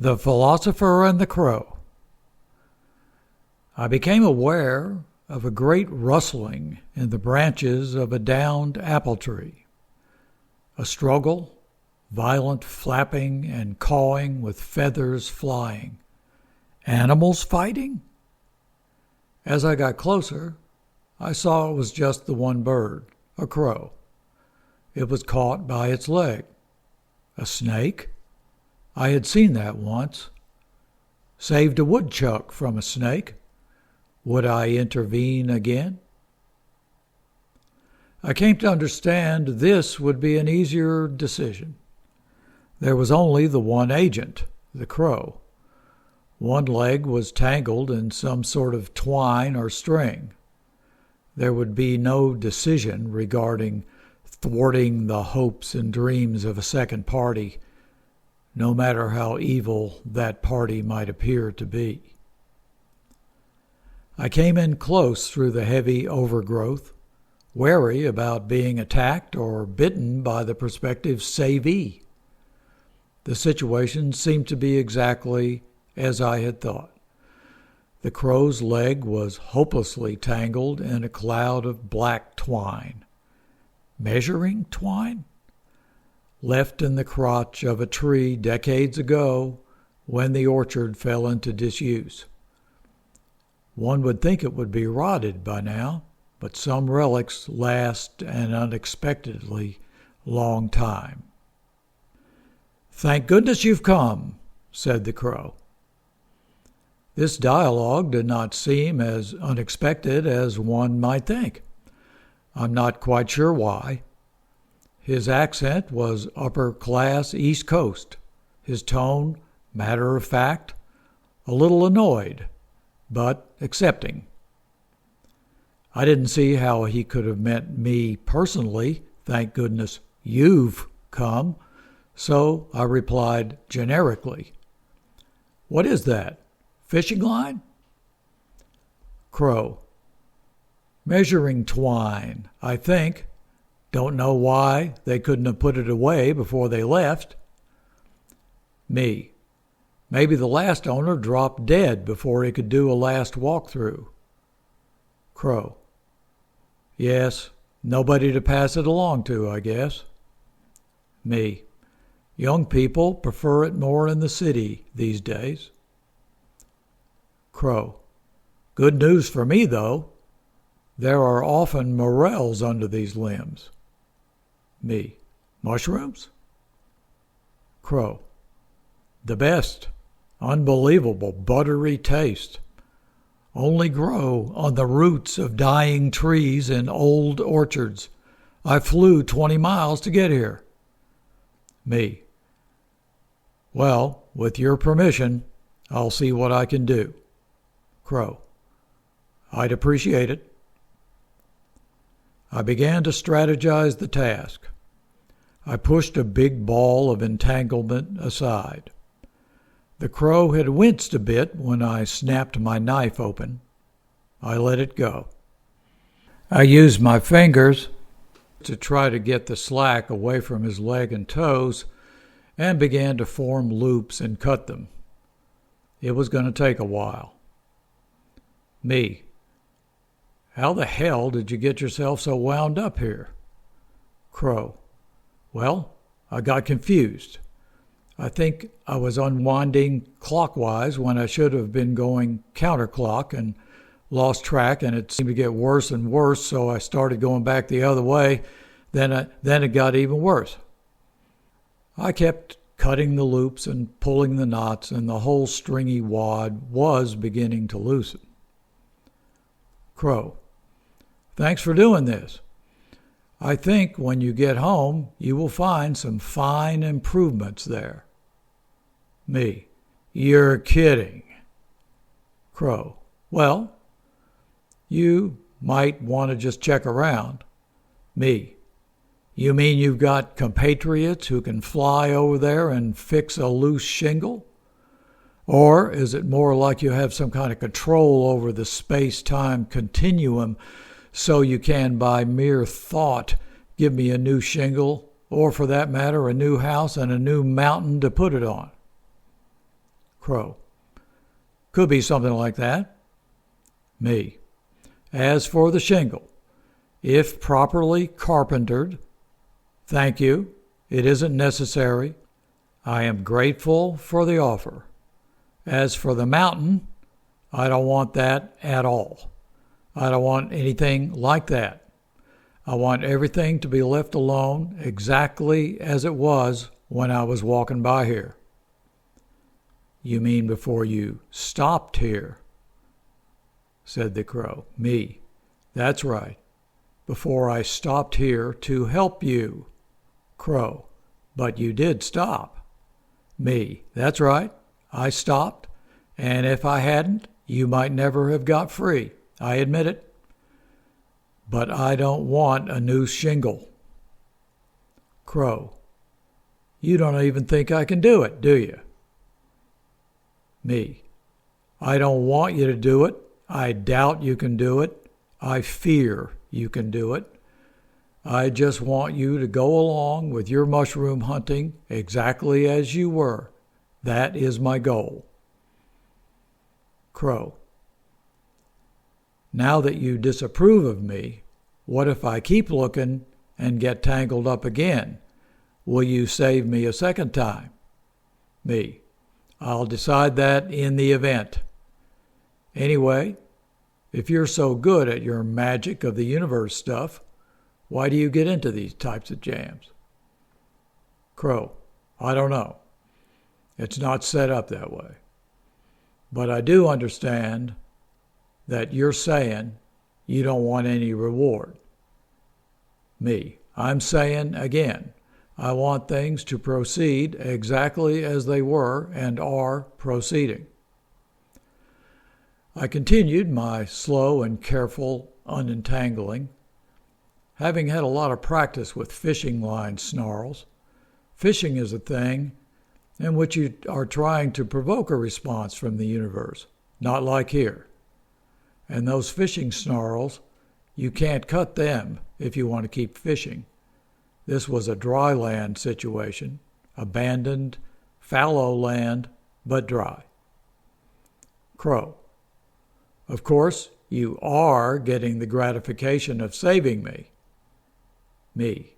The Philosopher and the Crow. I became aware of a great rustling in the branches of a downed apple tree. A struggle, violent flapping and cawing with feathers flying. Animals fighting? As I got closer, I saw it was just the one bird, a crow. It was caught by its leg. A snake? I had seen that once. Saved a woodchuck from a snake. Would I intervene again? I came to understand this would be an easier decision. There was only the one agent, the crow. One leg was tangled in some sort of twine or string. There would be no decision regarding thwarting the hopes and dreams of a second party, no matter how evil that party might appear to be. I came in close through the heavy overgrowth, wary about being attacked or bitten by the prospective savee. The situation seemed to be exactly as I had thought. The crow's leg was hopelessly tangled in a cloud of black twine. Measuring twine? Left in the crotch of a tree decades ago when the orchard fell into disuse. One would think it would be rotted by now, but some relics last an unexpectedly long time. "Thank goodness you've come," said the crow. This dialogue did not seem as unexpected as one might think. I'm not quite sure why. His accent was upper-class East Coast, his tone matter-of-fact, a little annoyed, but accepting. I didn't see how he could have meant me personally, "Thank goodness you've come," so I replied generically, "What is that? Fishing line?" Crow. "Measuring twine, I think. Don't know why they couldn't have put it away before they left." Me. "Maybe the last owner dropped dead before he could do a last walkthrough." Crow. "Yes, nobody to pass it along to, I guess." Me. "Young people prefer it more in the city these days." Crow. "Good news for me, though. There are often morels under these limbs." Me. "Mushrooms?" Crow. "The best. Unbelievable buttery taste. Only grow on the roots of dying trees in old orchards. I flew 20 miles to get here." Me. "Well, with your permission, I'll see what I can do." Crow. "I'd appreciate it." I began to strategize the task. I pushed a big ball of entanglement aside. The crow had winced a bit when I snapped my knife open. I let it go. I used my fingers to try to get the slack away from his leg and toes and began to form loops and cut them. It was going to take a while. Me. "How the hell did you get yourself so wound up here?" Crow. "Well, I got confused. I think I was unwinding clockwise when I should have been going counterclock and lost track, and it seemed to get worse and worse, so I started going back the other way. Then it got even worse. I kept cutting the loops and pulling the knots, and the whole stringy wad was beginning to loosen." Crow. "Thanks for doing this. I think when you get home, you will find some fine improvements there." Me. "You're kidding." Crow. "Well, you might want to just check around." Me. "You mean you've got compatriots who can fly over there and fix a loose shingle? Or is it more like you have some kind of control over the space-time continuum so you can, by mere thought, give me a new shingle, or for that matter, a new house and a new mountain to put it on?" Crow. Could be something like that. Me. As for the shingle, if properly carpentered, thank you, it isn't necessary. I am grateful for the offer. As for the mountain, I don't want that at all. I don't want anything like that. I want everything to be left alone exactly as it was when I was walking by here. You mean before you stopped here? Said the Crow. Me. That's right. Before I stopped here to help you. Crow. But you did stop. Me. That's right. I stopped. And if I hadn't, you might never have got free. I admit it. But I don't want a new shingle. Crow. You don't even think I can do it, do you? Me. I don't want you to do it. I doubt you can do it. I fear you can do it. I just want you to go along with your mushroom hunting exactly as you were. That is my goal. Crow. Now that you disapprove of me, what if I keep looking and get tangled up again? Will you save me a second time? Me. I'll decide that in the event. Anyway, if you're so good at your magic of the universe stuff, why do you get into these types of jams? Crow. I don't know. It's not set up that way. But I do understand that you're saying you don't want any reward. Me. I'm saying again, I want things to proceed exactly as they were and are proceeding. I continued my slow and careful unentangling. Having had a lot of practice with fishing line snarls, fishing is a thing in which you are trying to provoke a response from the universe, not like here. And those fishing snarls, you can't cut them if you want to keep fishing. This was a dry land situation, abandoned, fallow land, but dry. Crow. Of course, you are getting the gratification of saving me. Me.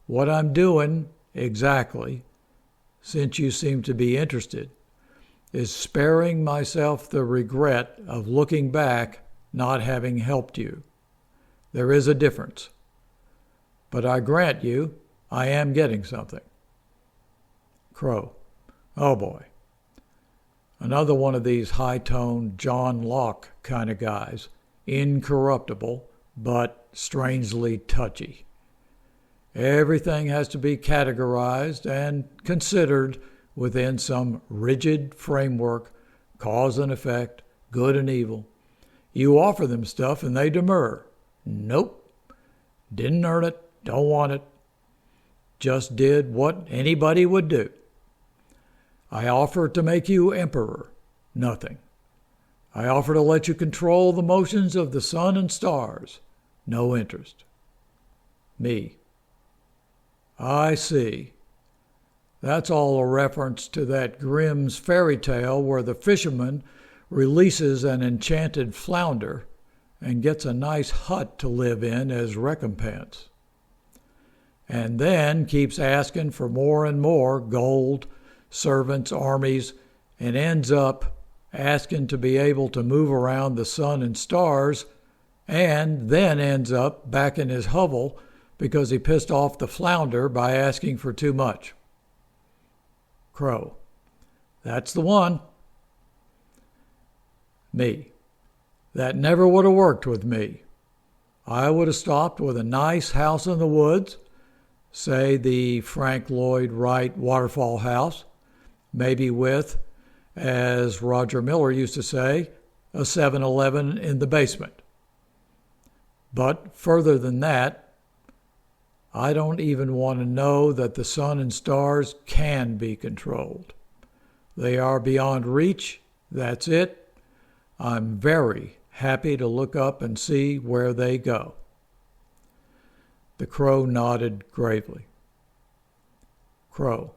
What I'm doing exactly, since you seem to be interested, is sparing myself the regret of looking back not having helped you. There is a difference. But I grant you, I am getting something. Crow. Oh boy. Another one of these high-toned John Locke kind of guys, incorruptible, but strangely touchy. Everything has to be categorized and considered within some rigid framework, cause and effect, good and evil. You offer them stuff and they demur. Nope. Didn't earn it, don't want it. Just did what anybody would do. I offer to make you emperor. Nothing. I offer to let you control the motions of the sun and stars. No interest. Me. I see. That's all a reference to that Grimm's fairy tale where the fisherman releases an enchanted flounder and gets a nice hut to live in as recompense. And then keeps asking for more and more gold, servants, armies, and ends up asking to be able to move around the sun and stars, and then ends up back in his hovel because he pissed off the flounder by asking for too much. Crow. That's the one. Me. That never would have worked with me. I would have stopped with a nice house in the woods, say the Frank Lloyd Wright waterfall house, maybe with, as Roger Miller used to say, a 7-Eleven in the basement. But further than that, I don't even want to know that the sun and stars can be controlled. They are beyond reach. That's it. I'm very happy to look up and see where they go. The Crow nodded gravely. Crow.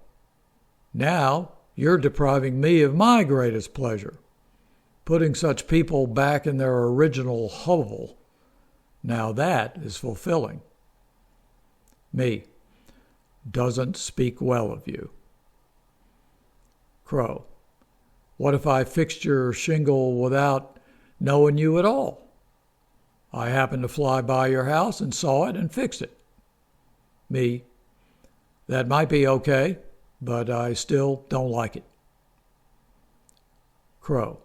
Now You're depriving me of my greatest pleasure, putting such people back in their original hovel. Now that is fulfilling. Me. Doesn't speak well of you. Crow. What if I fixed your shingle without knowing you at all? I happened to fly by your house and saw it and fixed it. Me. That might be okay, but I still don't like it. Crow.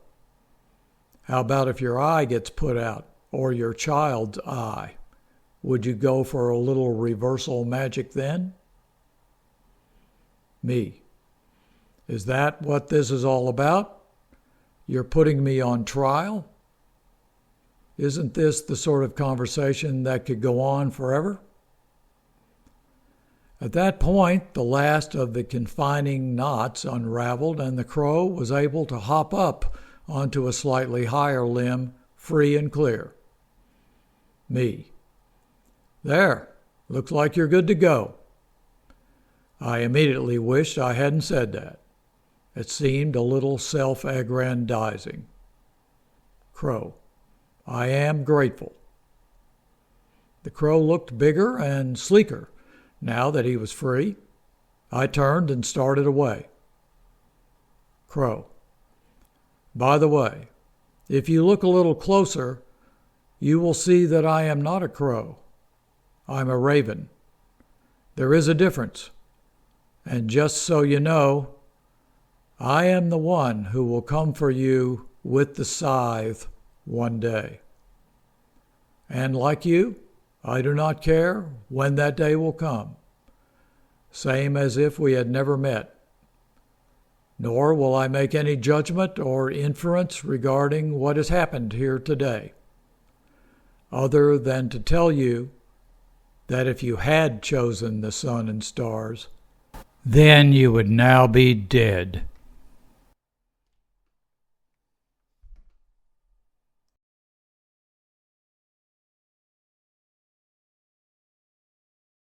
How about if your eye gets put out, or your child's eye? Would you go for a little reversal magic then? Me. Is that what this is all about? You're putting me on trial? Isn't this the sort of conversation that could go on forever? At that point, the last of the confining knots unraveled, and the crow was able to hop up onto a slightly higher limb, free and clear. Me. There, looks like you're good to go. I immediately wished I hadn't said that. It seemed a little self-aggrandizing. Crow. I am grateful. The crow looked bigger and sleeker now that he was free. I turned and started away. Crow. By the way, if you look a little closer, you will see that I am not a crow. I'm a raven. There is a difference. And just so you know, I am the one who will come for you with the scythe one day. And like you, I do not care when that day will come, same as if we had never met. Nor will I make any judgment or inference regarding what has happened here today, other than to tell you that if you had chosen the sun and stars, then you would now be dead.